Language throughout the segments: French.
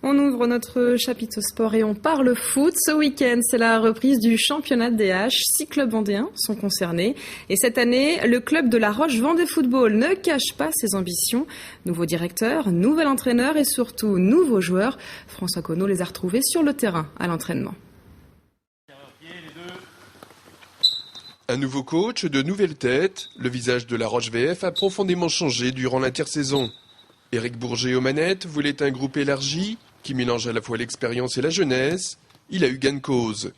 On ouvre notre chapitre sport et on parle foot. Ce week-end, c'est la reprise du championnat de DH. 6 clubs vendéens sont concernés. Et cette année, le club de La Roche Vendée Football ne cache pas ses ambitions. Nouveau directeur, nouvel entraîneur et surtout nouveaux joueurs. François Conneau les a retrouvés sur le terrain à l'entraînement. Un nouveau coach, de nouvelles têtes. Le visage de La Roche VF a profondément changé durant l'intersaison. Éric Bourget aux manettes voulait un groupe élargi qui mélange à la fois l'expérience et la jeunesse. Il a eu gain de cause.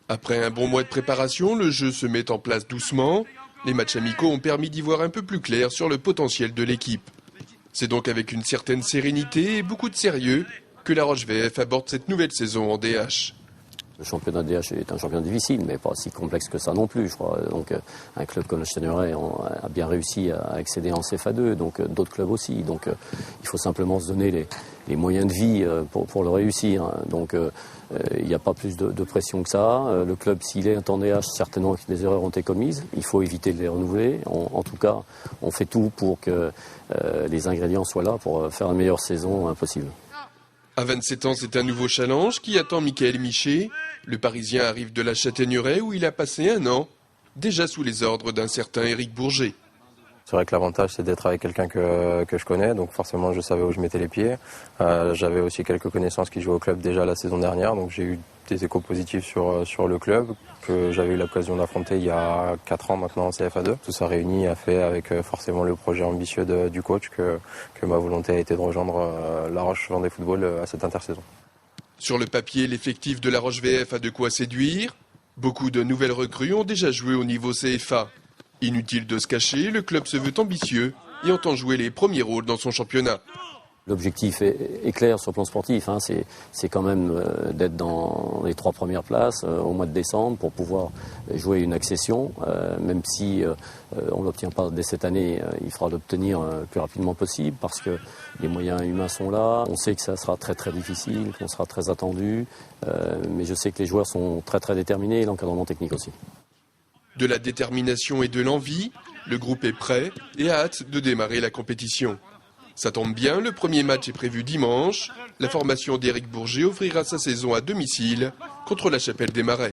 Après un bon mois de préparation, le jeu se met en place doucement. Les matchs amicaux ont permis d'y voir un peu plus clair sur le potentiel de l'équipe. C'est donc avec une certaine sérénité et beaucoup de sérieux que La Roche VF aborde cette nouvelle saison en DH. Le championnat DH est un championnat difficile, mais pas si complexe que ça non plus, je crois. Donc, un club comme le Chêneraie a bien réussi à accéder en CFA2, donc d'autres clubs aussi. Donc, il faut simplement se donner les moyens de vie pour le réussir. Donc, il n'y a pas plus de pression que ça. Le club, s'il est en DH, certainement que des erreurs ont été commises. Il faut éviter de les renouveler. En tout cas, on fait tout pour que les ingrédients soient là pour faire la meilleure saison possible. À 27 ans, c'est un nouveau challenge qui attend Michael Michet. Le Parisien arrive de la Châtaigneraie où il a passé un an, déjà sous les ordres d'un certain Éric Bourget. C'est vrai que l'avantage, c'est d'être avec quelqu'un que je connais, donc forcément je savais où je mettais les pieds. J'avais aussi quelques connaissances qui jouaient au club déjà la saison dernière, donc j'ai eu des échos positifs sur le club que j'avais eu l'occasion d'affronter il y a 4 ans maintenant en CFA2. Tout ça réuni a fait avec forcément le projet ambitieux du coach que ma volonté a été de rejoindre La Roche Vendée Football à cette intersaison. Sur le papier, l'effectif de La Roche VF a de quoi séduire. Beaucoup de nouvelles recrues ont déjà joué au niveau CFA. Inutile de se cacher, le club se veut ambitieux et entend jouer les premiers rôles dans son championnat. L'objectif est clair sur le plan sportif, c'est quand même d'être dans les 3 premières places au mois de décembre pour pouvoir jouer une accession, même si on ne l'obtient pas dès cette année, il faudra l'obtenir le plus rapidement possible parce que les moyens humains sont là. On sait que ça sera très très difficile, qu'on sera très attendu, mais je sais que les joueurs sont très très déterminés et l'encadrement technique aussi. De la détermination et de l'envie, le groupe est prêt et a hâte de démarrer la compétition. Ça tombe bien, le premier match est prévu dimanche. La formation d'Éric Bourget ouvrira sa saison à domicile contre la Chapelle des Marais.